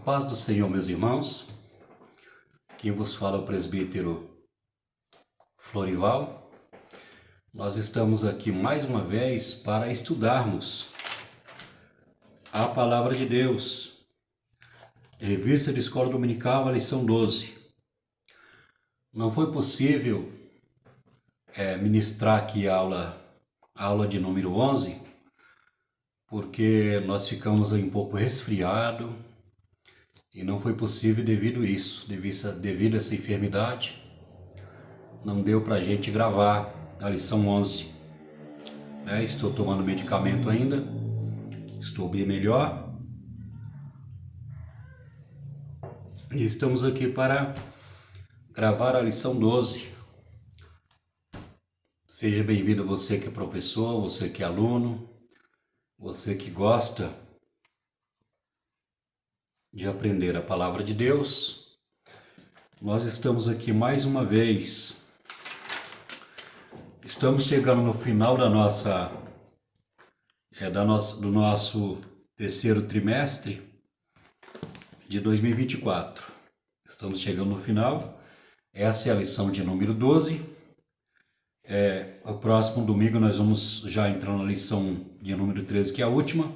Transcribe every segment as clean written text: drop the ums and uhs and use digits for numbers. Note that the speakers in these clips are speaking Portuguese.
paz do Senhor, meus irmãos. Quem vos fala é o presbítero Florival. Nós estamos aqui mais uma vez para estudarmos a Palavra de Deus. Revista de Escola Dominical, a lição 12. Não foi possível ministrar aqui a aula de número 11, porque nós ficamos aí um pouco resfriado e não foi possível devido a essa enfermidade. Não deu para a gente gravar a lição 11. Estou tomando medicamento ainda, estou bem melhor. E estamos aqui para gravar a lição 12. Seja bem-vindo você que é professor, você que é aluno, você que gosta de aprender a Palavra de Deus. Nós estamos aqui mais uma vez. Estamos chegando no final do nosso terceiro trimestre de 2024. Estamos chegando no final. Essa é a lição de número 12. O próximo domingo nós vamos já entrar na lição de número 13, que é a última.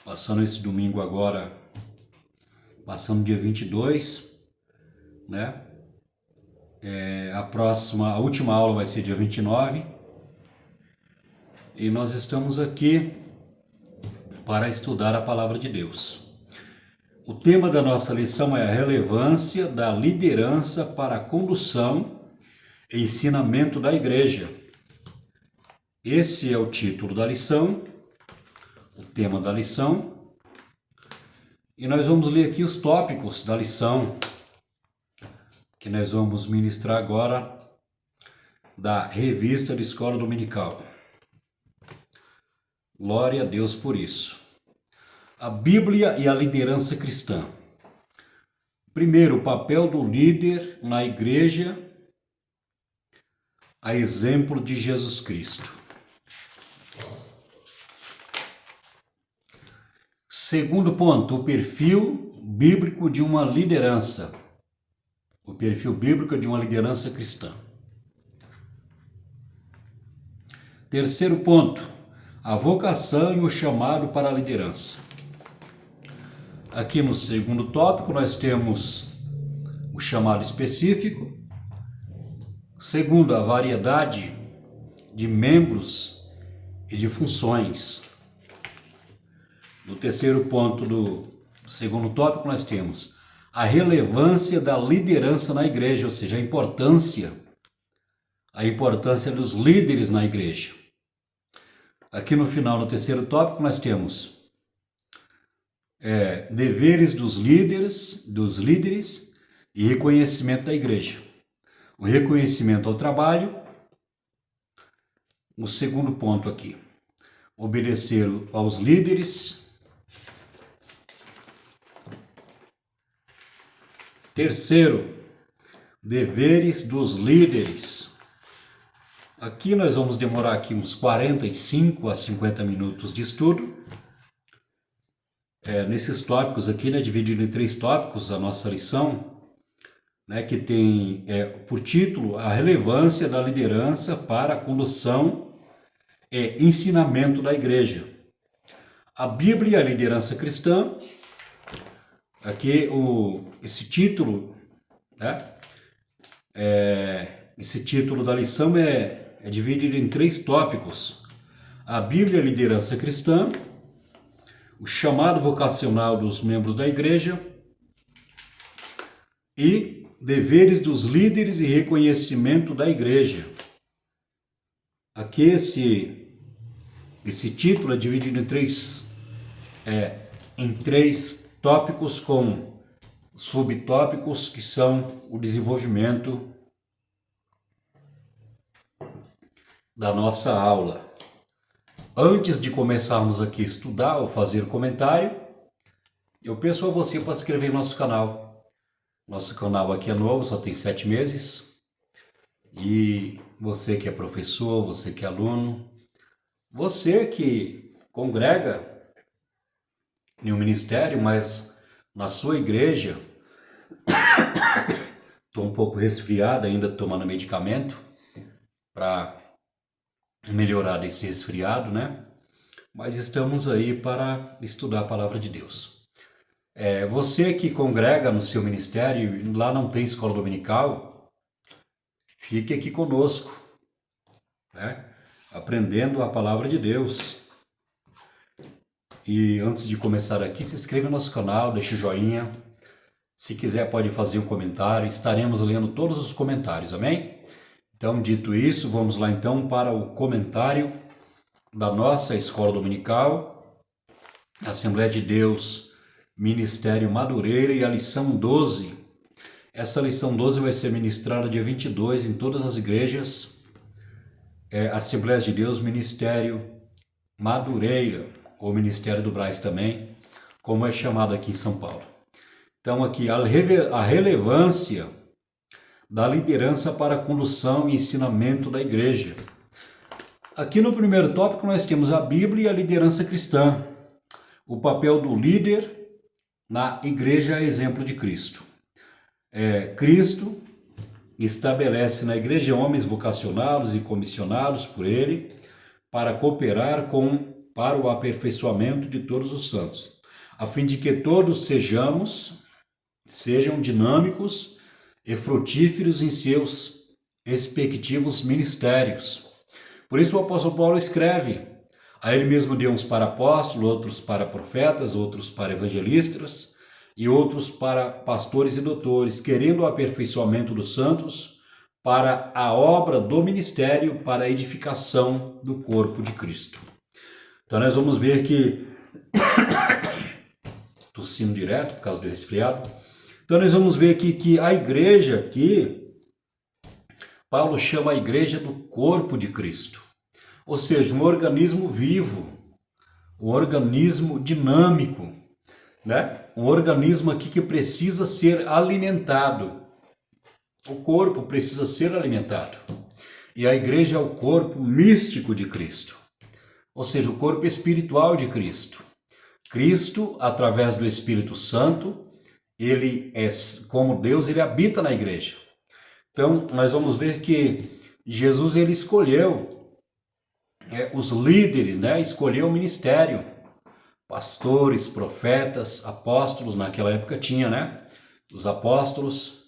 Passando esse domingo agora, passando dia 22, né? A última aula vai ser dia 29. E nós estamos aqui para estudar a Palavra de Deus. O tema da nossa lição é a relevância da liderança para a condução e ensinamento da igreja. Esse é o título da lição, o tema da lição. E nós vamos ler aqui os tópicos da lição que nós vamos ministrar agora da Revista de Escola Dominical. Glória a Deus por isso. A Bíblia e a liderança cristã. Primeiro, o papel do líder na igreja, a exemplo de Jesus Cristo. Segundo ponto, o perfil bíblico de uma liderança. O perfil bíblico de uma liderança cristã. Terceiro ponto, a vocação e o chamado para a liderança. Aqui no segundo tópico nós temos o chamado específico. Segundo, a variedade de membros e de funções. No terceiro ponto do segundo tópico nós temos a relevância da liderança na igreja, ou seja, a importância dos líderes na igreja. Aqui no final, no terceiro tópico, nós temos deveres dos líderes e reconhecimento da igreja. O reconhecimento ao trabalho. No segundo ponto aqui, obedecer aos líderes. Terceiro, deveres dos líderes. Aqui nós vamos demorar aqui uns 45 a 50 minutos de estudo. Nesses tópicos aqui, dividido em 3 tópicos, a nossa lição, que tem por título a relevância da liderança para a condução e ensinamento da igreja. A Bíblia e a liderança cristã. Aqui esse título da lição é dividido em 3 tópicos. A Bíblia e a liderança cristã, o chamado vocacional dos membros da igreja e deveres dos líderes e reconhecimento da igreja. Aqui esse título é dividido em três tópicos com subtópicos que são o desenvolvimento da nossa aula. Antes de começarmos aqui a estudar ou fazer comentário, eu peço a você para se inscrever no nosso canal. Nosso canal aqui é novo, só tem 7 meses. E você que é professor, você que é aluno, você que congrega em um ministério, mas na sua igreja, estou um pouco resfriado ainda, tomando medicamento para melhorar desse resfriado, né? Mas estamos aí para estudar a palavra de Deus. Você que congrega no seu ministério, lá não tem escola dominical, fique aqui conosco, né? Aprendendo a palavra de Deus. E antes de começar aqui, se inscreva no nosso canal, deixe o joinha. Se quiser pode fazer um comentário, estaremos lendo todos os comentários, amém? Então, dito isso, vamos lá então para o comentário da nossa escola dominical, Assembleia de Deus, Ministério Madureira, e a lição 12. Essa lição 12 vai ser ministrada dia 22 em todas as igrejas, Assembleia de Deus, Ministério Madureira, ou Ministério do Brás também, como é chamado aqui em São Paulo. Então aqui a relevância da liderança para a condução e ensinamento da igreja. Aqui no primeiro tópico nós temos a Bíblia e a liderança cristã. O papel do líder na igreja é exemplo de Cristo. Cristo estabelece na igreja homens vocacionados e comissionados por ele para cooperar para o aperfeiçoamento de todos os santos, a fim de que todos sejam dinâmicos e frutíferos em seus respectivos ministérios. Por isso o apóstolo Paulo escreve: a ele mesmo deu uns para apóstolos, outros para profetas, outros para evangelistas e outros para pastores e doutores, querendo o aperfeiçoamento dos santos para a obra do ministério, para a edificação do corpo de Cristo. Então nós vamos ver que tossindo direto por causa do resfriado. Então nós vamos ver aqui que a igreja aqui, Paulo chama a igreja do corpo de Cristo. Ou seja, um organismo vivo, um organismo dinâmico, né? Um organismo aqui que precisa ser alimentado. O corpo precisa ser alimentado. E a igreja é o corpo místico de Cristo. Ou seja, o corpo espiritual de Cristo. Cristo, através do Espírito Santo, ele é como Deus, ele habita na igreja. Então, nós vamos ver que Jesus ele escolheu os líderes, né? Escolheu o ministério. Pastores, profetas, apóstolos, naquela época tinha, né? Os apóstolos,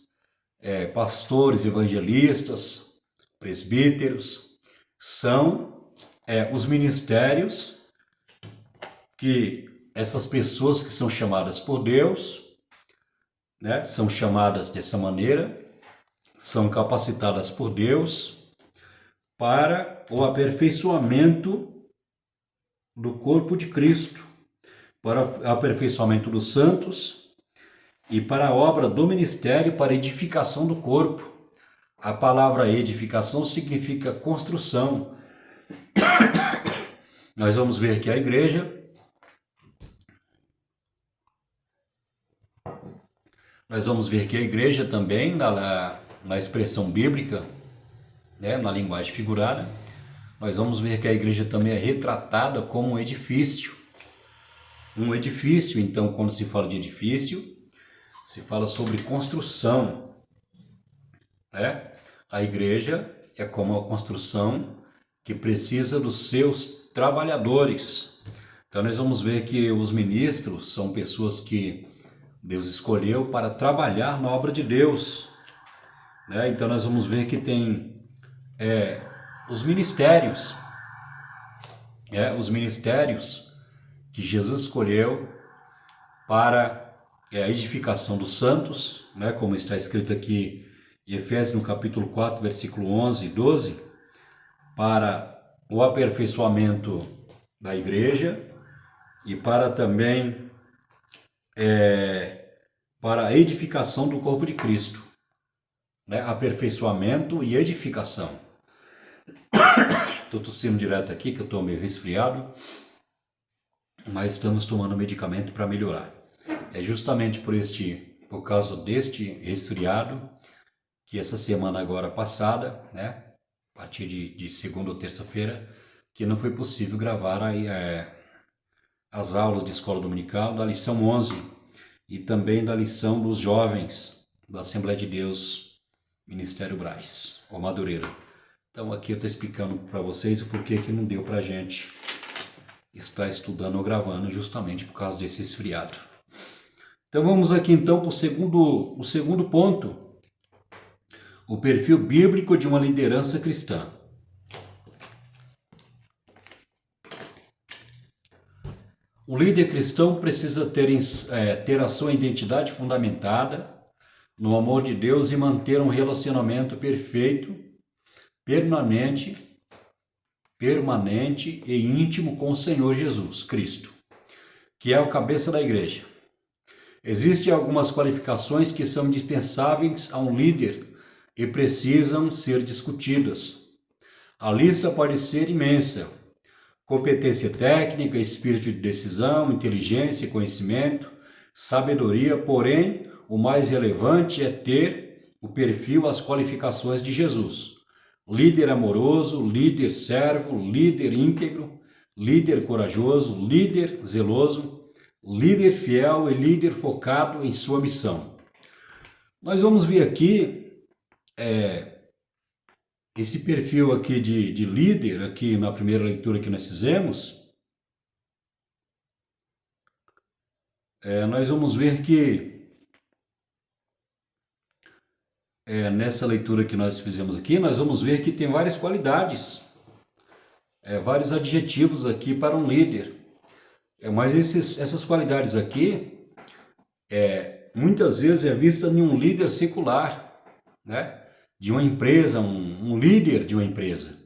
pastores, evangelistas, presbíteros, são os ministérios que essas pessoas que são chamadas por Deus, né, são chamadas dessa maneira, são capacitadas por Deus para o aperfeiçoamento do corpo de Cristo, para o aperfeiçoamento dos santos e para a obra do ministério, para a edificação do corpo. A palavra edificação significa construção. Nós vamos ver que a igreja, também, na expressão bíblica, né, na linguagem figurada, nós vamos ver que a igreja também é retratada como um edifício. Um edifício, então, quando se fala de edifício, se fala sobre construção, né? A igreja é como uma construção que precisa dos seus trabalhadores. Então nós vamos ver que os ministros são pessoas que Deus escolheu para trabalhar na obra de Deus, né? Então nós vamos ver que tem os ministérios que Jesus escolheu para a edificação dos santos, né? Como está escrito aqui em Efésios, no capítulo 4, versículo 11 e 12, para o aperfeiçoamento da igreja e para também para a edificação do corpo de Cristo, né? Aperfeiçoamento e edificação. Estou tossindo direto aqui, que eu estou meio resfriado, mas estamos tomando medicamento para melhorar. É justamente por causa deste resfriado, que essa semana agora passada, né, a partir de segunda ou terça-feira, que não foi possível gravar as aulas de escola dominical da lição 11. e também da lição dos jovens da Assembleia de Deus, Ministério Braz, ou Madureira. Então aqui eu estou explicando para vocês o porquê que não deu para a gente estar estudando ou gravando, justamente por causa desse esfriado. Então vamos aqui então para o segundo ponto, o perfil bíblico de uma liderança cristã. O líder cristão precisa ter a sua identidade fundamentada no amor de Deus e manter um relacionamento perfeito, permanente e íntimo com o Senhor Jesus Cristo, que é o cabeça da igreja. Existem algumas qualificações que são indispensáveis a um líder e precisam ser discutidas. A lista pode ser imensa: competência técnica, espírito de decisão, inteligência, conhecimento, sabedoria, porém, o mais relevante é ter o perfil, as qualificações de Jesus. Líder amoroso, líder servo, líder íntegro, líder corajoso, líder zeloso, líder fiel e líder focado em sua missão. Nós vamos ver aqui esse perfil aqui de líder, aqui na primeira leitura que nós fizemos. Nós vamos ver que nessa leitura que nós fizemos aqui, nós vamos ver que tem várias qualidades, vários adjetivos aqui para um líder. Mas essas qualidades aqui, muitas vezes é vista em um líder secular, né? De uma empresa, um líder de uma empresa,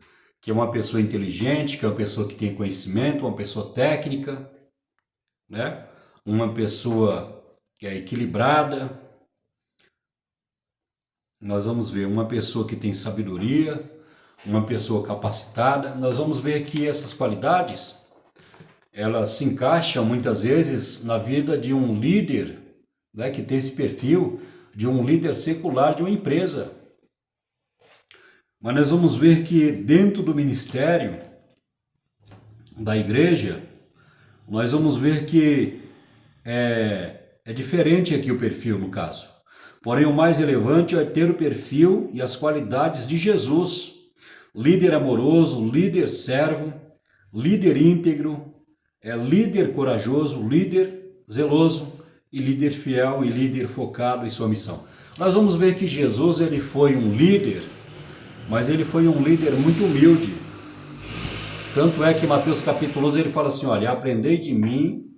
que é uma pessoa inteligente, que é uma pessoa que tem conhecimento, uma pessoa técnica, né? Uma pessoa que é equilibrada. Nós vamos ver uma pessoa que tem sabedoria, uma pessoa capacitada. Nós vamos ver que essas qualidades, elas se encaixam muitas vezes na vida de um líder, né, que tem esse perfil de um líder secular de uma empresa. Mas nós vamos ver que dentro do ministério da igreja, nós vamos ver que é diferente aqui o perfil no caso. Porém, o mais relevante é ter o perfil e as qualidades de Jesus. Líder amoroso, líder servo, líder íntegro, líder corajoso, líder zeloso e líder fiel e líder focado em sua missão. Nós vamos ver que Jesus ele foi um líder, mas ele foi um líder muito humilde. Tanto é que em Mateus capítulo 11 ele fala assim, olha, aprendei de mim,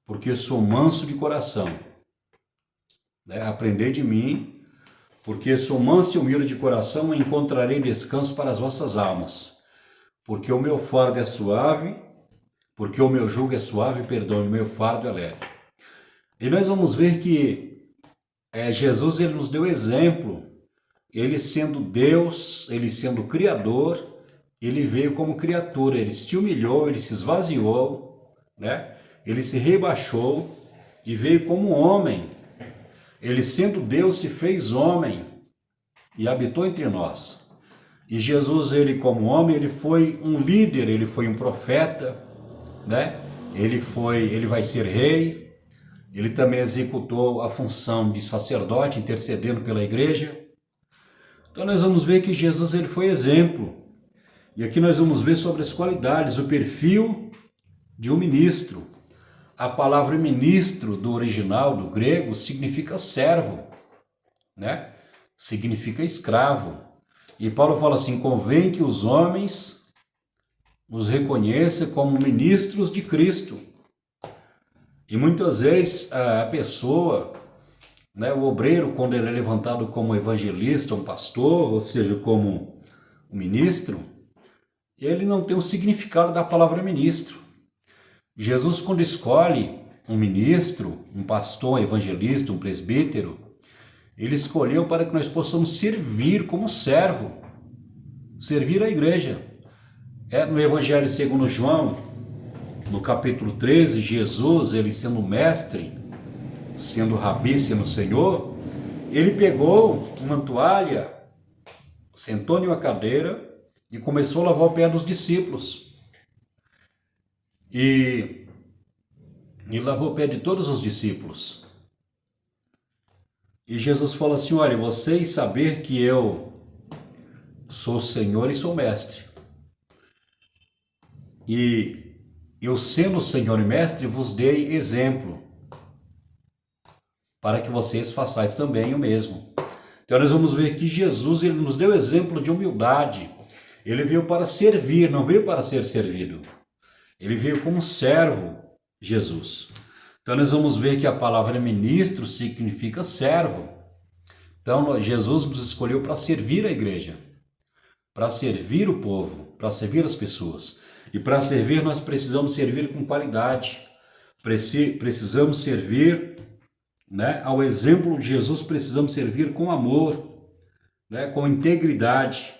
porque eu sou manso de coração. Aprendei de mim, porque sou manso e humilde de coração e encontrarei descanso para as vossas almas. Porque o meu fardo é suave, porque o meu jugo é suave, perdão, o meu fardo é leve. E nós vamos ver que Jesus ele nos deu exemplo. Ele sendo Deus, ele sendo Criador, ele veio como criatura, ele se humilhou, ele se esvaziou, né? Ele se rebaixou e veio como homem. Ele sendo Deus se fez homem e habitou entre nós. E Jesus, ele como homem, ele foi um líder, ele foi um profeta, né? Ele vai ser rei, ele também executou a função de sacerdote, intercedendo pela igreja. Então nós vamos ver que Jesus ele foi exemplo. E aqui nós vamos ver sobre as qualidades, o perfil de um ministro. A palavra ministro do original, do grego, significa servo, né? Significa escravo. E Paulo fala assim, convém que os homens os reconheçam como ministros de Cristo. E muitas vezes a pessoa, né, o obreiro, quando ele é levantado como evangelista, um pastor, ou seja, como um ministro, ele não tem o significado da palavra ministro. Jesus, quando escolhe um ministro, um pastor, um evangelista, um presbítero, ele escolheu para que nós possamos servir como servo, servir a igreja. No Evangelho segundo João, no capítulo 13, Jesus, ele sendo mestre, sendo rabi, sendo Senhor, ele pegou uma toalha, sentou em uma cadeira e começou a lavar o pé dos discípulos. E Ele lavou o pé de todos os discípulos. E Jesus falou assim: olha, vocês saber que eu sou Senhor e sou Mestre. E eu, sendo Senhor e Mestre, vos dei exemplo, para que vocês façais também o mesmo. Então nós vamos ver que Jesus, ele nos deu exemplo de humildade. Ele veio para servir, não veio para ser servido. Ele veio como servo, Jesus. Então nós vamos ver que a palavra ministro significa servo. Então Jesus nos escolheu para servir a igreja, para servir o povo, para servir as pessoas. E para servir nós precisamos servir com qualidade. Precisamos servir, né, ao exemplo de Jesus, precisamos servir com amor, né, com integridade,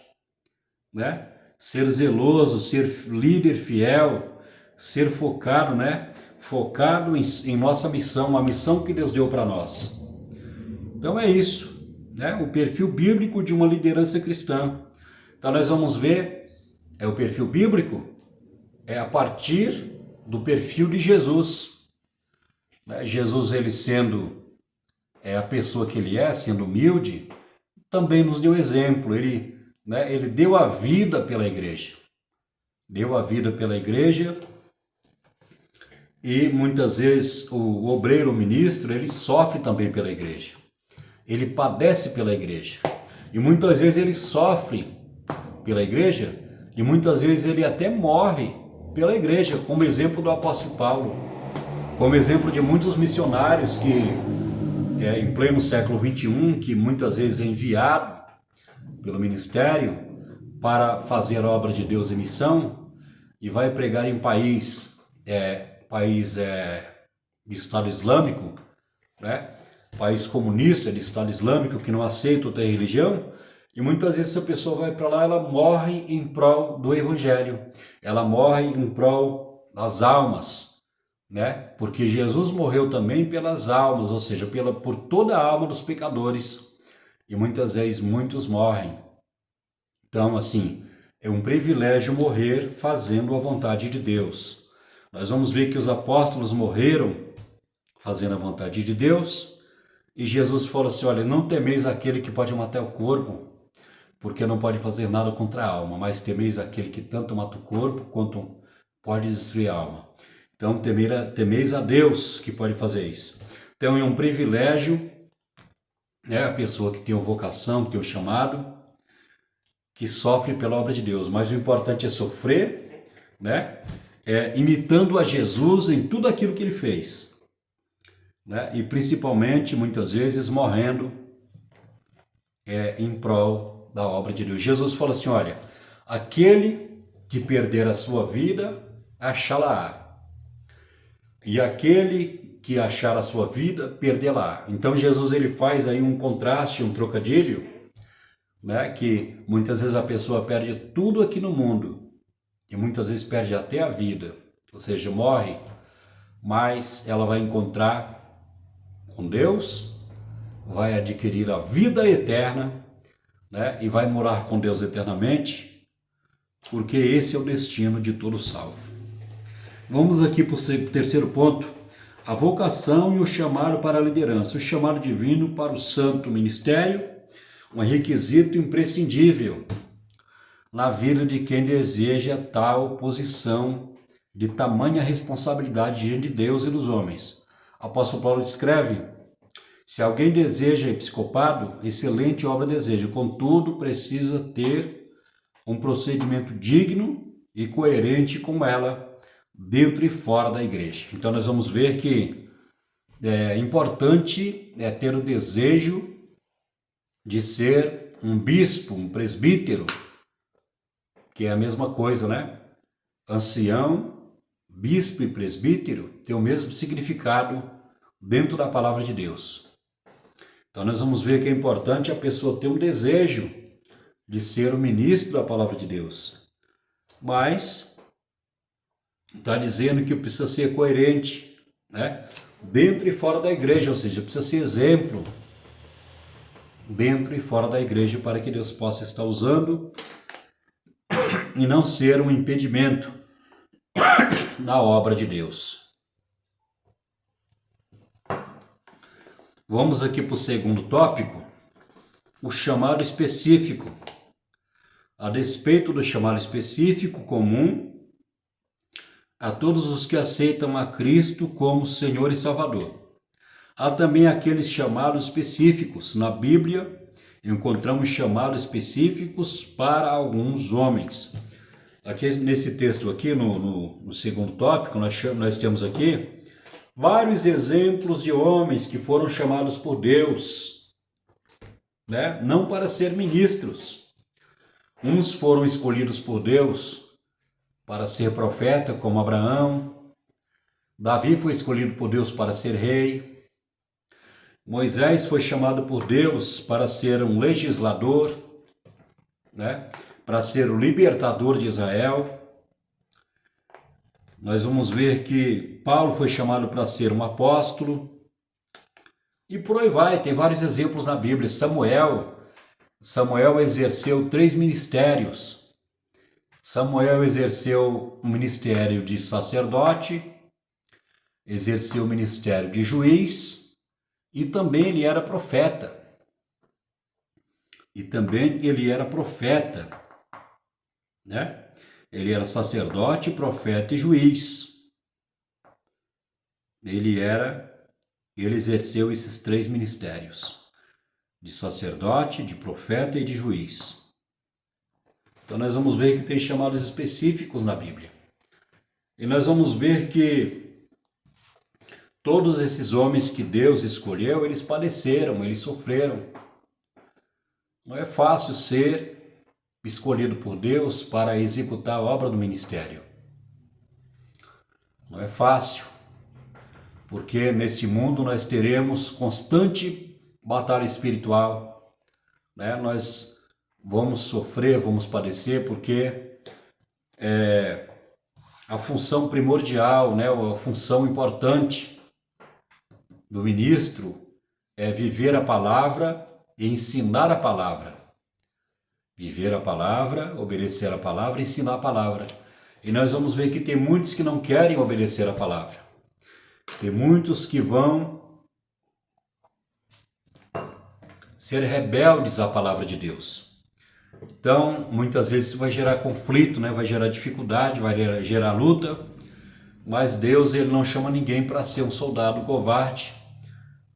né? Ser zeloso, ser líder fiel, ser focado, né? Focado em nossa missão, a missão que Deus deu para nós. Então é isso, né? O perfil bíblico de uma liderança cristã. Então nós vamos ver, o perfil bíblico é a partir do perfil de Jesus. Né? Jesus, ele sendo a pessoa que ele é, sendo humilde, também nos deu exemplo. Ele deu a vida pela igreja. Deu a vida pela igreja. E muitas vezes o obreiro, o ministro, ele sofre também pela igreja. Ele padece pela igreja. E muitas vezes ele sofre pela igreja. E muitas vezes ele até morre pela igreja, como exemplo do apóstolo Paulo. Como exemplo de muitos missionários que, em pleno século XXI, que muitas vezes é enviado pelo ministério para fazer a obra de Deus em missão e vai pregar em país de Estado Islâmico, né? País comunista de Estado Islâmico que não aceita outra religião, e muitas vezes essa pessoa vai para lá, ela morre em prol do Evangelho, ela morre em prol das almas, né? Porque Jesus morreu também pelas almas, ou seja, por toda a alma dos pecadores, e muitas vezes muitos morrem. Então, assim, é um privilégio morrer fazendo a vontade de Deus. Nós vamos ver que os apóstolos morreram fazendo a vontade de Deus, e Jesus falou assim: olha, não temeis aquele que pode matar o corpo, porque não pode fazer nada contra a alma, mas temeis aquele que tanto mata o corpo quanto pode destruir a alma. Então temeis a Deus que pode fazer isso. Então é um privilégio, né, a pessoa que tem a vocação, que tem o chamado, que sofre pela obra de Deus, mas o importante é sofrer, né, imitando a Jesus em tudo aquilo que ele fez, né, e principalmente, muitas vezes, morrendo em prol da obra de Deus. Jesus falou assim: olha, aquele que perder a sua vida, achá-la-á, e aquele que achar a sua vida, perdê-la-á. Então Jesus, ele faz aí um contraste, um trocadilho, né, que muitas vezes a pessoa perde tudo aqui no mundo, e muitas vezes perde até a vida, ou seja, morre, mas ela vai encontrar com Deus, vai adquirir a vida eterna, né, e vai morar com Deus eternamente, porque esse é o destino de todo salvo. Vamos aqui para o terceiro ponto: a vocação e o chamado para a liderança. O chamado divino para o santo ministério, um requisito imprescindível na vida de quem deseja tal posição de tamanha responsabilidade diante de Deus e dos homens. O apóstolo Paulo descreve: se alguém deseja episcopado, excelente obra deseja, contudo precisa ter um procedimento digno e coerente com ela, dentro e fora da igreja. Então nós vamos ver que é importante ter o desejo de ser um bispo, um presbítero, que é a mesma coisa, né? Ancião, bispo e presbítero tem o mesmo significado dentro da palavra de Deus. Então nós vamos ver que é importante a pessoa ter um desejo de ser o ministro da palavra de Deus, mas está dizendo que precisa ser coerente, né? Dentro e fora da igreja, ou seja, precisa ser exemplo dentro e fora da igreja para que Deus possa estar usando e não ser um impedimento na obra de Deus. Vamos aqui para o segundo tópico, o chamado específico. A despeito do chamado específico comum a todos os que aceitam a Cristo como Senhor e Salvador. Há também aqueles chamados específicos. Na Bíblia, encontramos chamados específicos para alguns homens. Aqui nesse texto aqui, no segundo tópico, nós temos aqui vários exemplos de homens que foram chamados por Deus, né? Não para ser ministros. Uns foram escolhidos por Deus para ser profeta, como Abraão. Davi foi escolhido por Deus para ser rei. Moisés foi chamado por Deus para ser um legislador, né? Para ser o libertador de Israel. Nós vamos ver que Paulo foi chamado para ser um apóstolo. E por aí vai, tem vários exemplos na Bíblia. Samuel exerceu 3 ministérios. Samuel exerceu o ministério de sacerdote, exerceu o ministério de juiz, e também ele era profeta. Né? Ele era sacerdote, profeta e juiz. Ele exerceu esses 3 ministérios, de sacerdote, de profeta e de juiz. Então nós vamos ver que tem chamados específicos na Bíblia. E nós vamos ver que todos esses homens que Deus escolheu, eles padeceram, eles sofreram. Não é fácil ser escolhido por Deus para executar a obra do ministério. Não é fácil, porque nesse mundo nós teremos constante batalha espiritual, né? Nós vamos sofrer, vamos padecer, porque a função primordial, né? A função importante do ministro é viver a palavra e ensinar a palavra. Viver a palavra, obedecer a palavra e ensinar a palavra. E nós vamos ver que tem muitos que não querem obedecer a palavra. Tem muitos que vão ser rebeldes à palavra de Deus. Então, muitas vezes isso vai gerar conflito, né? Vai gerar dificuldade, vai gerar luta. Mas Deus, ele não chama ninguém para ser um soldado covarde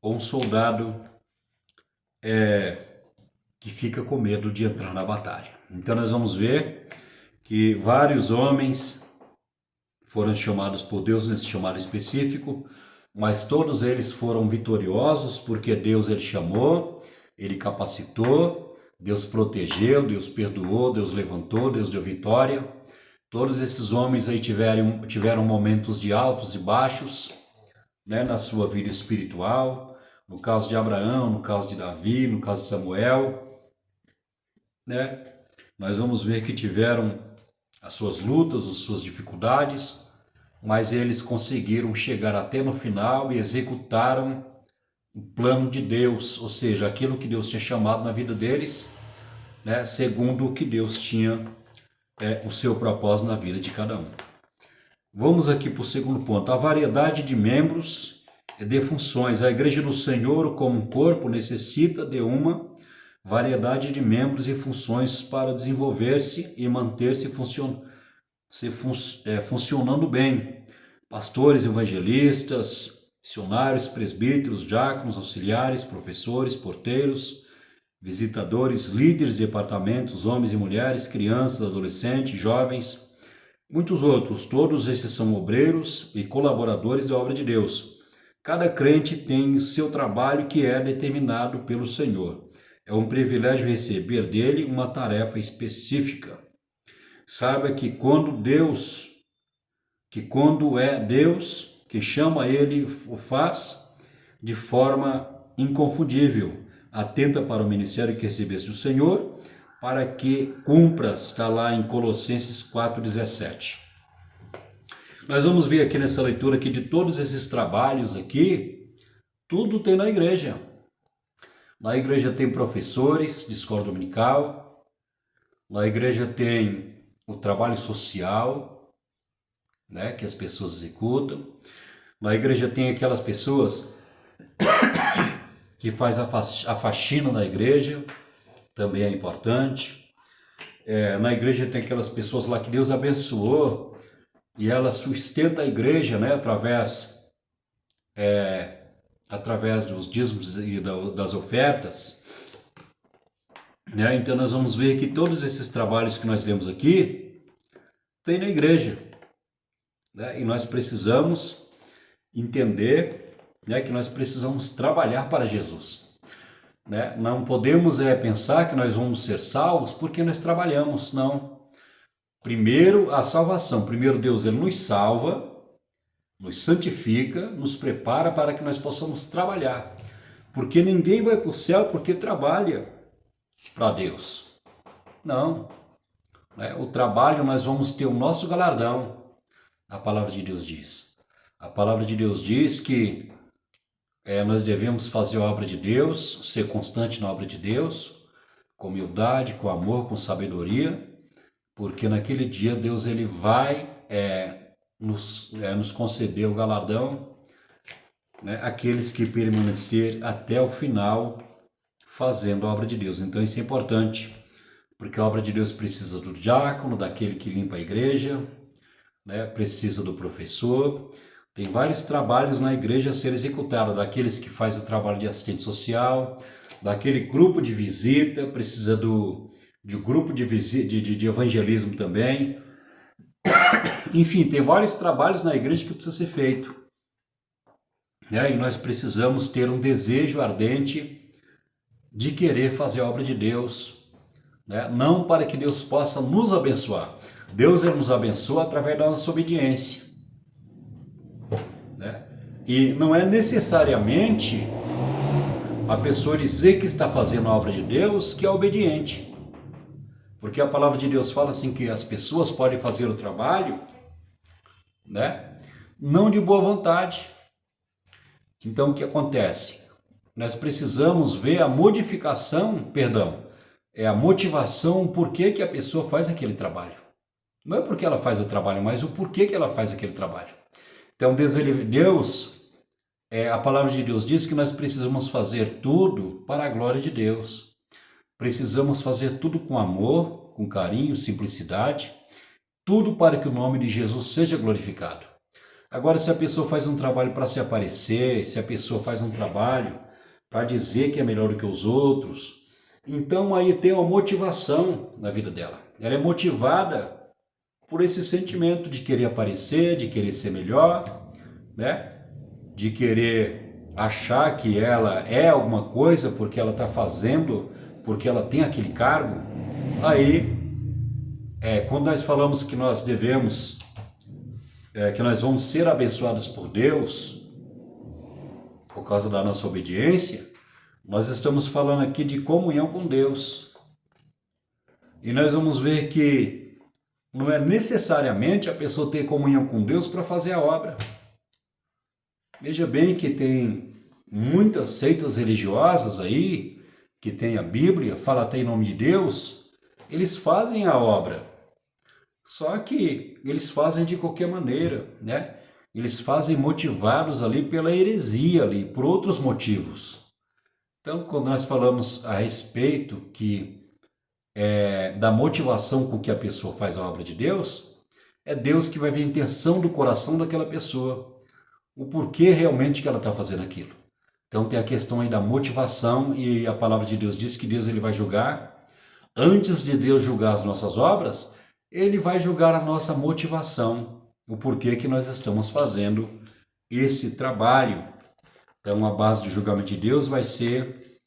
ou um soldado que fica com medo de entrar na batalha. Então nós vamos ver que vários homens foram chamados por Deus nesse chamado específico, mas todos eles foram vitoriosos porque Deus ele chamou, ele capacitou, Deus protegeu, Deus perdoou, Deus levantou, Deus deu vitória. Todos esses homens aí tiveram momentos de altos e baixos, né, na sua vida espiritual. No caso de Abraão, no caso de Davi, no caso de Samuel, né? Nós vamos ver que tiveram as suas lutas, as suas dificuldades, mas eles conseguiram chegar até no final e executaram o plano de Deus, ou seja, aquilo que Deus tinha chamado na vida deles, né? Segundo o que Deus tinha o seu propósito na vida de cada um. Vamos aqui para o segundo ponto, a variedade de membros e de funções. A Igreja do Senhor, como um corpo, necessita de uma variedade de membros e funções para desenvolver-se e manter-se funcionando bem. Pastores, evangelistas, missionários, presbíteros, diáconos, auxiliares, professores, porteiros, visitadores, líderes de departamentos, homens e mulheres, crianças, adolescentes, jovens, muitos outros. Todos esses são obreiros e colaboradores da obra de Deus. Cada crente tem o seu trabalho que é determinado pelo Senhor. É um privilégio receber dele uma tarefa específica. Saiba que quando é Deus que chama ele, o faz de forma inconfundível. Atenta para o ministério que recebeste do Senhor, para que cumpras, está lá em Colossenses 4,17. Nós vamos ver aqui nessa leitura que de todos esses trabalhos aqui, tudo tem na igreja. Na igreja tem professores de escola dominical, na igreja tem o trabalho social, né, que as pessoas executam, na igreja tem aquelas pessoas que faz a faxina na igreja, também é importante. Na igreja tem aquelas pessoas lá que Deus abençoou e ela sustenta a igreja, né, através dos dízimos e das ofertas, né? Então nós vamos ver que todos esses trabalhos que nós lemos aqui tem na igreja, né? E nós precisamos entender, né, que nós precisamos trabalhar para Jesus, né? Não podemos pensar que nós vamos ser salvos porque nós trabalhamos, não. Primeiro a salvação, primeiro Deus ele nos salva, nos santifica, nos prepara para que nós possamos trabalhar. Porque ninguém vai para o céu porque trabalha para Deus. Não. O trabalho nós vamos ter o nosso galardão. A palavra de Deus diz. A palavra de Deus diz que nós devemos fazer a obra de Deus, ser constante na obra de Deus, com humildade, com amor, com sabedoria, porque naquele dia Deus ele vai nos conceder o galardão, né, aqueles que permanecer até o final fazendo a obra de Deus. Então isso é importante, porque a obra de Deus precisa do diácono, daquele que limpa a igreja, né, precisa do professor. Tem vários trabalhos na igreja a ser executados, daqueles que fazem o trabalho de assistente social, daquele grupo de visita, precisa de grupo de evangelismo também. Enfim, tem vários trabalhos na igreja que precisa ser feito, né? E nós precisamos ter um desejo ardente de querer fazer a obra de Deus, né? Não para que Deus possa nos abençoar. Deus ele nos abençoa através da nossa obediência, né? E não é necessariamente a pessoa dizer que está fazendo a obra de Deus que é obediente. Porque a palavra de Deus fala assim que as pessoas podem fazer o trabalho, né, não de boa vontade. Então o que acontece? Nós precisamos ver a motivação, por que a pessoa faz aquele trabalho. Não é porque ela faz o trabalho, mas o porquê que ela faz aquele trabalho. Então a palavra de Deus diz que nós precisamos fazer tudo para a glória de Deus. Precisamos fazer tudo com amor, com carinho, simplicidade, tudo para que o nome de Jesus seja glorificado. Agora, se a pessoa faz um trabalho para se aparecer, se a pessoa faz um trabalho para dizer que é melhor do que os outros, então aí tem uma motivação na vida dela. Ela é motivada por esse sentimento de querer aparecer, de querer ser melhor, né? De querer achar que ela é alguma coisa porque ela está fazendo, porque ela tem aquele cargo. Aí, quando nós falamos que nós devemos, que nós vamos ser abençoados por Deus, por causa da nossa obediência, nós estamos falando aqui de comunhão com Deus. E nós vamos ver que não é necessariamente a pessoa ter comunhão com Deus para fazer a obra. Veja bem que tem muitas seitas religiosas aí, que tem a Bíblia, fala até em nome de Deus, eles fazem a obra. Só que eles fazem de qualquer maneira, né? Eles fazem motivados ali pela heresia, ali, por outros motivos. Então, quando nós falamos a respeito da motivação com que a pessoa faz a obra de Deus, é Deus que vai ver a intenção do coração daquela pessoa, o porquê realmente que ela está fazendo aquilo. Então tem a questão aí da motivação, e a palavra de Deus diz que Deus ele vai julgar. Antes de Deus julgar as nossas obras, ele vai julgar a nossa motivação, o porquê que nós estamos fazendo esse trabalho. Então a base do julgamento de Deus vai ser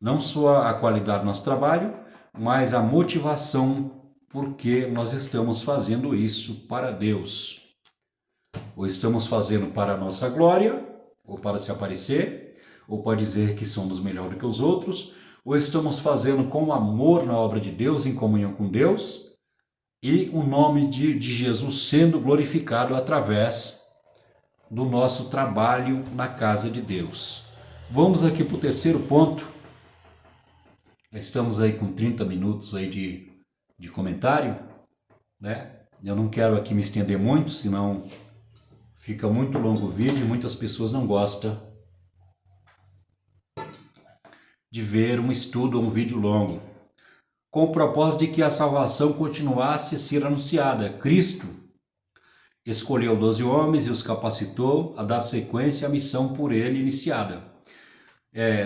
não só a qualidade do nosso trabalho, mas a motivação porque nós estamos fazendo isso para Deus. Ou estamos fazendo para a nossa glória, ou para se aparecer, ou para dizer que somos melhor do que os outros, ou estamos fazendo com amor na obra de Deus, em comunhão com Deus, e o nome de Jesus sendo glorificado através do nosso trabalho na casa de Deus. Vamos aqui para o terceiro ponto. Estamos aí com 30 minutos aí de comentário, né? Eu não quero aqui me estender muito, senão fica muito longo o vídeo e muitas pessoas não gostam de ver um estudo ou um vídeo longo, com o propósito de que a salvação continuasse a ser anunciada. Cristo escolheu 12 homens e os capacitou a dar sequência à missão por ele iniciada.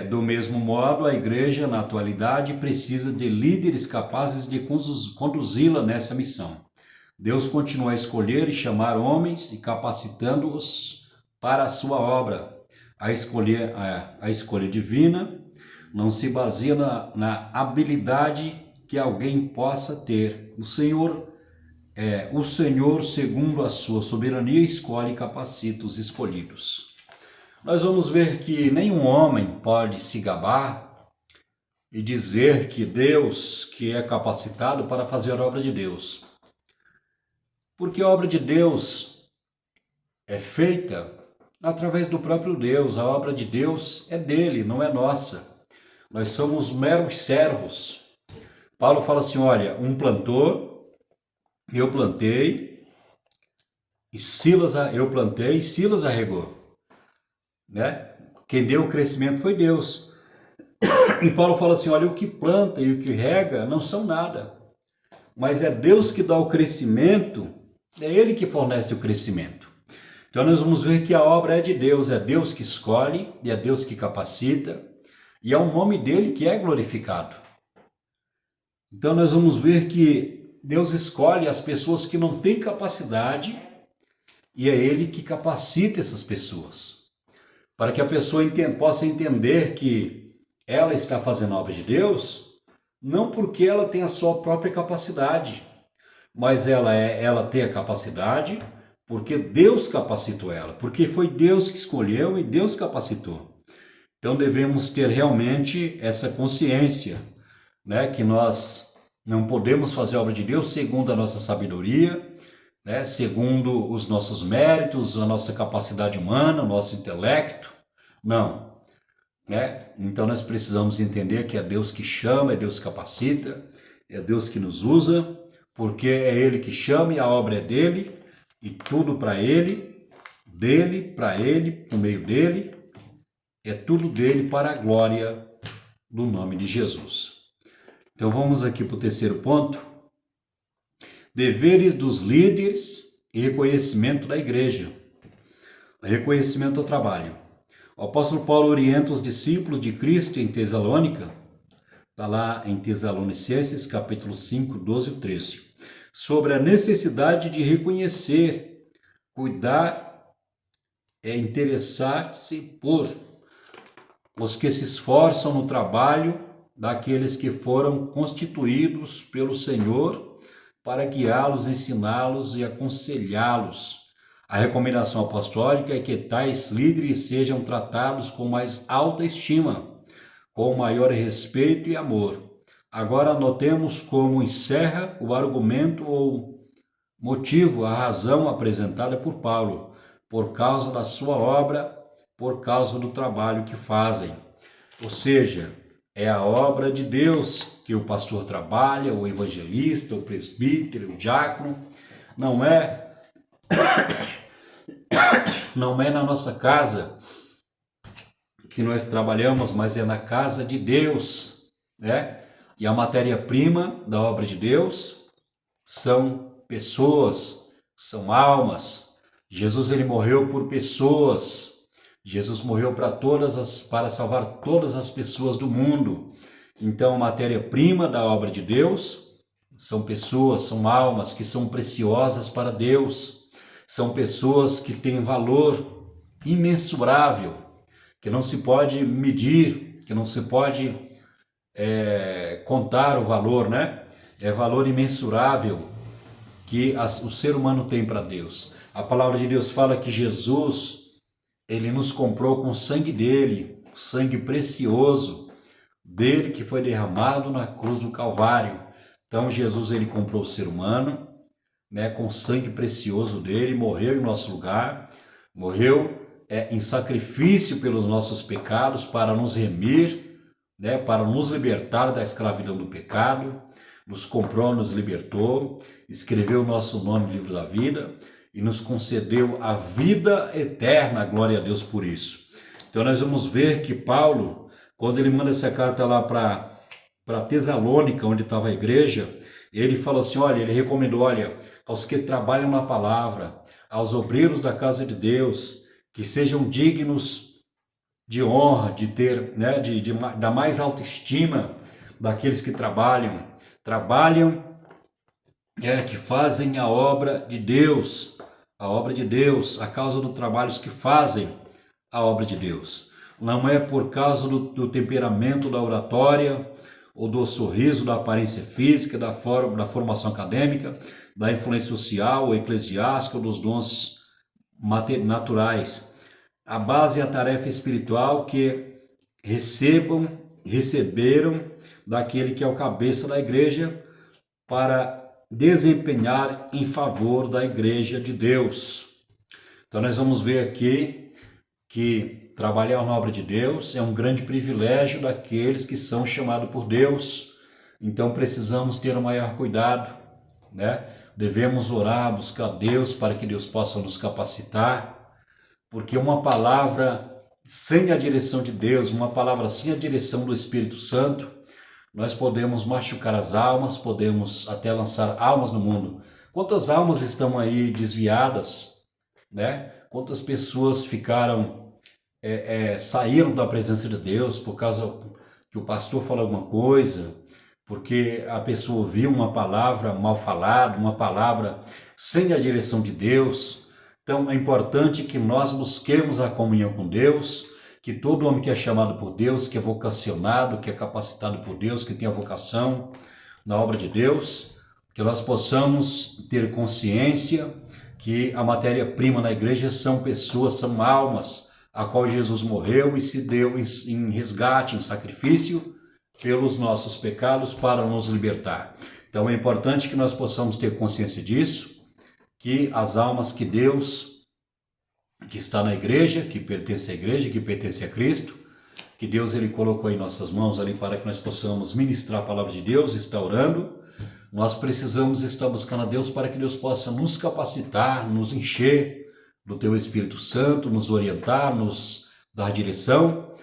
Do mesmo modo, a igreja, na atualidade, precisa de líderes capazes de conduzi-la nessa missão. Deus continua a escolher e chamar homens e capacitando-os para a sua obra. A escolha divina não se baseia na habilidade que alguém possa ter. O Senhor, segundo a sua soberania, escolhe e capacita os escolhidos. Nós vamos ver que nenhum homem pode se gabar e dizer que Deus que é capacitado para fazer a obra de Deus. Porque a obra de Deus é feita através do próprio Deus. A obra de Deus é dele, não é nossa. Nós somos meros servos. Paulo fala assim, olha, um plantou, eu plantei, e Silas arregou. Né? Quem deu o crescimento foi Deus. E Paulo fala assim, olha, o que planta e o que rega não são nada. Mas é Deus que dá o crescimento, é Ele que fornece o crescimento. Então nós vamos ver que a obra é de Deus, é Deus que escolhe, e é Deus que capacita, e é o nome dele que é glorificado. Então nós vamos ver que Deus escolhe as pessoas que não têm capacidade, e é Ele que capacita essas pessoas. Para que a pessoa possa entender que ela está fazendo a obra de Deus, não porque ela tem a sua própria capacidade, mas ela tem a capacidade porque Deus capacitou ela, porque foi Deus que escolheu e Deus capacitou. Então devemos ter realmente essa consciência, né, que nós não podemos fazer a obra de Deus segundo a nossa sabedoria, né, segundo os nossos méritos, a nossa capacidade humana, o nosso intelecto. Não. Né? Então nós precisamos entender que é Deus que chama, é Deus que capacita, é Deus que nos usa, porque é Ele que chama e a obra é dele, e tudo para Ele, para Ele, por meio dele, é tudo dele para a glória do nome de Jesus. Então vamos aqui para o terceiro ponto. Deveres dos líderes e reconhecimento da igreja. Reconhecimento ao trabalho. O apóstolo Paulo orienta os discípulos de Cristo em Tessalônica, está lá em Tessalonicenses, capítulo 5, 12 e 13, sobre a necessidade de reconhecer, cuidar, interessar-se por os que se esforçam no trabalho daqueles que foram constituídos pelo Senhor para guiá-los, ensiná-los e aconselhá-los. A recomendação apostólica é que tais líderes sejam tratados com mais alta estima, com maior respeito e amor. Agora notemos como encerra o argumento ou motivo, a razão apresentada por Paulo, por causa da sua obra, por causa do trabalho que fazem. Ou seja, é a obra de Deus que o pastor trabalha, o evangelista, o presbítero, o diácono. Não é na nossa casa que nós trabalhamos, mas é na casa de Deus, né? E a matéria-prima da obra de Deus são pessoas, são almas. Jesus ele morreu por pessoas. Jesus morreu para salvar todas as pessoas do mundo. Então, a matéria-prima da obra de Deus são pessoas, são almas que são preciosas para Deus. São pessoas que têm valor imensurável, que não se pode medir, que não se pode contar o valor, né? É valor imensurável que o ser humano tem para Deus. A palavra de Deus fala que Jesus, ele nos comprou com o sangue dele, o sangue precioso dele que foi derramado na cruz do Calvário. Então Jesus ele comprou o ser humano, né, com o sangue precioso dele, morreu em nosso lugar, morreu em sacrifício pelos nossos pecados para nos remir, né, para nos libertar da escravidão do pecado, nos comprou, nos libertou, escreveu o nosso nome no livro da vida e nos concedeu a vida eterna, glória a Deus por isso. Então nós vamos ver que Paulo, quando ele manda essa carta lá para Tesalônica, onde estava a igreja, ele falou assim, olha, ele recomendou, olha, aos que trabalham na palavra, aos obreiros da casa de Deus, que sejam dignos de honra, de ter, né, da mais alta estima daqueles que trabalham, que fazem a obra de Deus, a causa do trabalho que fazem a obra de Deus. Não é por causa do temperamento da oratória, ou do sorriso, da aparência física, da formação acadêmica, da influência social ou eclesiástica, ou dos dons naturais. A base é a tarefa espiritual que receberam daquele que é o cabeça da igreja para desempenhar em favor da igreja de Deus. Então nós vamos ver aqui que trabalhar na obra de Deus é um grande privilégio daqueles que são chamados por Deus. Então precisamos ter o maior cuidado, né? Devemos orar, buscar Deus para que Deus possa nos capacitar, porque uma palavra sem a direção de Deus, uma palavra sem a direção do Espírito Santo, nós podemos machucar as almas, podemos até lançar almas no mundo. Quantas almas estão aí desviadas, né? Quantas pessoas saíram da presença de Deus por causa que o pastor falou alguma coisa, porque a pessoa ouviu uma palavra mal falada, uma palavra sem a direção de Deus. Então é importante que nós busquemos a comunhão com Deus, que todo homem que é chamado por Deus, que é vocacionado, que é capacitado por Deus, que tem a vocação na obra de Deus, que nós possamos ter consciência que a matéria-prima na igreja são pessoas, são almas, a qual Jesus morreu e se deu em resgate, em sacrifício, pelos nossos pecados para nos libertar. Então é importante que nós possamos ter consciência disso, que as almas que Deus, que está na igreja, que pertence à igreja, que pertence a Cristo, que Deus ele colocou em nossas mãos ali para que nós possamos ministrar a palavra de Deus, estar orando, nós precisamos estar buscando a Deus para que Deus possa nos capacitar, nos encher do Teu Espírito Santo, nos orientar, nos dar direção,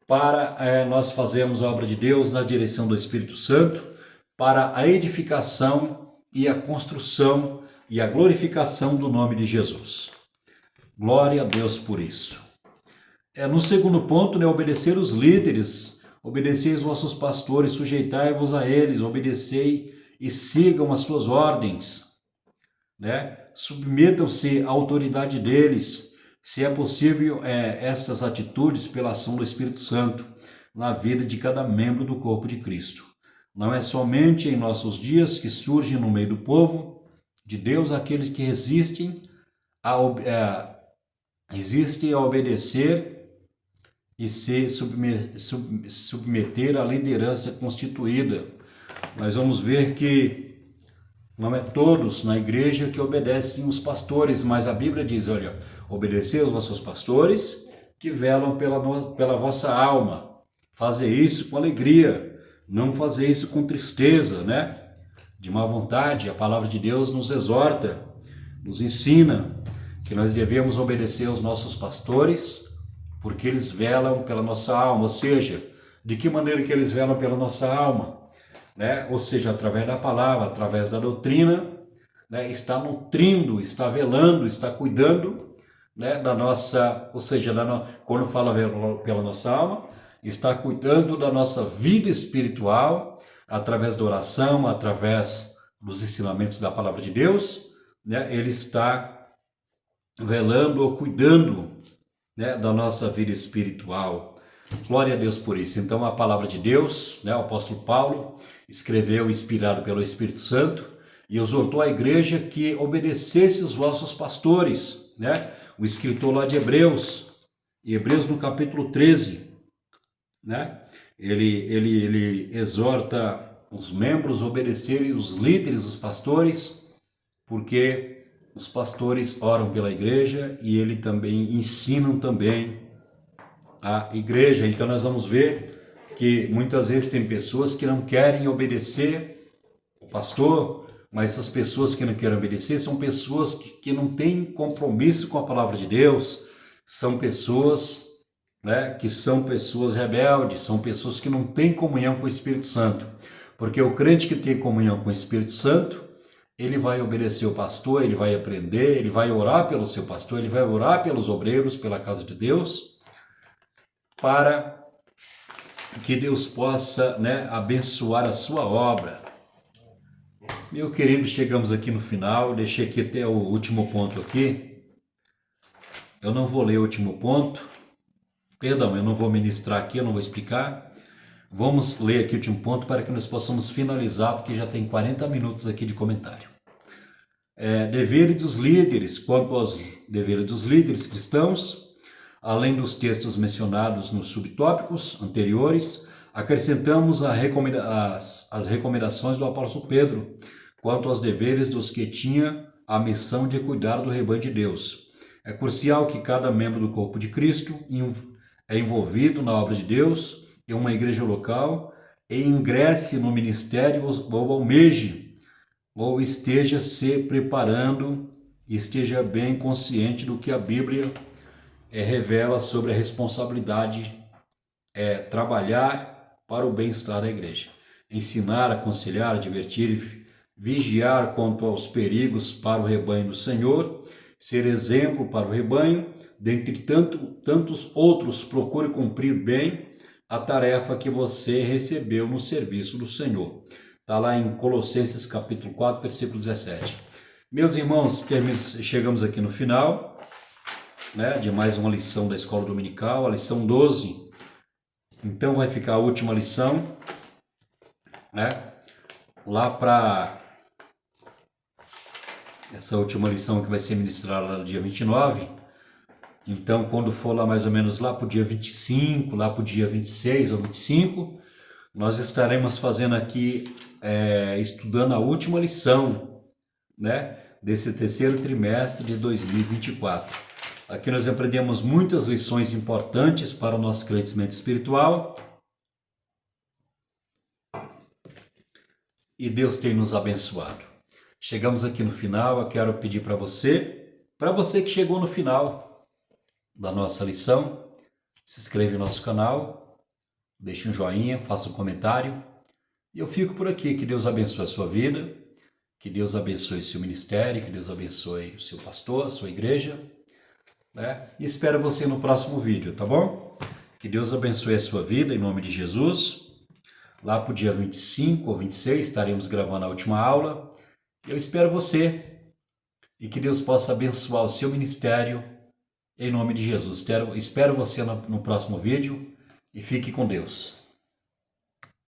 para nós fazermos a obra de Deus na direção do Espírito Santo, para a edificação e a construção e a glorificação do nome de Jesus. Glória a Deus por isso. No segundo ponto, né, obedecer os líderes, obedecei os vossos pastores, sujeitai-vos a eles, obedecei e sigam as suas ordens, né? Submetam-se à autoridade deles, se é possível, estas atitudes pela ação do Espírito Santo na vida de cada membro do corpo de Cristo. Não é somente em nossos dias que surgem no meio do povo de Deus aqueles que resistem a obedecer e se submeter à liderança constituída. Nós vamos ver que não é todos na igreja que obedecem os pastores, mas a Bíblia diz, olha, obedecei aos vossos pastores que velam pela vossa alma. Fazer isso com alegria, não fazer isso com tristeza, né? De má vontade. A palavra de Deus nos exorta, nos ensina que nós devemos obedecer aos nossos pastores, porque eles velam pela nossa alma. Ou seja, de que maneira que eles velam pela nossa alma? Né? Ou seja, através da palavra, através da doutrina, né? Está nutrindo, está velando, está cuidando, né? Da nossa, ou seja, quando fala pela nossa alma, está cuidando da nossa vida espiritual, através da oração, através dos ensinamentos da palavra de Deus, né? Ele está velando ou cuidando, né, da nossa vida espiritual. Glória a Deus por isso. Então a palavra de Deus, né, o apóstolo Paulo escreveu inspirado pelo Espírito Santo e exortou a igreja que obedecesse os vossos pastores, né? O escritor lá de Hebreus no capítulo 13, né? Ele exorta os membros a obedecerem os líderes, os pastores, porque os pastores oram pela igreja e ele também ensinam também a igreja. Então nós vamos ver que muitas vezes tem pessoas que não querem obedecer o pastor, mas essas pessoas que não querem obedecer são pessoas que não têm compromisso com a palavra de Deus, são pessoas né, que são pessoas rebeldes, são pessoas que não têm comunhão com o Espírito Santo. Porque o crente que tem comunhão com o Espírito Santo, ele vai obedecer o pastor, ele vai aprender, ele vai orar pelo seu pastor, ele vai orar pelos obreiros, pela casa de Deus, para que Deus possa, né, abençoar a sua obra. Meu querido, chegamos aqui no final, deixei aqui até o último ponto aqui. Eu não vou ler o último ponto, perdão, eu não vou ministrar aqui, eu não vou explicar. Vamos ler aqui o último ponto para que nós possamos finalizar, porque já tem 40 minutos aqui de comentário. Deveres dos líderes. Quanto aos deveres dos líderes cristãos, além dos textos mencionados nos subtópicos anteriores, acrescentamos as recomendações do apóstolo Pedro quanto aos deveres dos que tinham a missão de cuidar do rebanho de Deus. É crucial que cada membro do corpo de Cristo é envolvido na obra de Deus em uma igreja local e ingresse no ministério ou almeje ou esteja se preparando e esteja bem consciente do que a Bíblia revela sobre a responsabilidade trabalhar para o bem-estar da igreja. Ensinar, aconselhar, advertir, vigiar quanto aos perigos para o rebanho do Senhor, ser exemplo para o rebanho, dentre tantos outros, procure cumprir bem a tarefa que você recebeu no serviço do Senhor. Está lá em Colossenses capítulo 4, versículo 17. Meus irmãos, chegamos aqui no final, né, de mais uma lição da Escola Dominical, a lição 12. Então vai ficar a última lição, né, lá para essa última lição que vai ser ministrada no dia 29. Então, quando for lá mais ou menos lá para o dia 25, lá para o dia 26 ou 25, nós estaremos fazendo aqui, estudando a última lição, né, desse terceiro trimestre de 2024. Aqui nós aprendemos muitas lições importantes para o nosso crescimento espiritual. E Deus tem nos abençoado. Chegamos aqui no final, eu quero pedir para você que chegou no final da nossa lição, se inscreve no nosso canal, deixe um joinha, faça um comentário. E eu fico por aqui. Que Deus abençoe a sua vida, que Deus abençoe o seu ministério, que Deus abençoe o seu pastor, a sua igreja, né? E espero você no próximo vídeo, tá bom? Que Deus abençoe a sua vida, em nome de Jesus. Lá para o dia 25 ou 26 estaremos gravando a última aula. Eu espero você e que Deus possa abençoar o seu ministério, em nome de Jesus. Espero você no próximo vídeo e fique com Deus.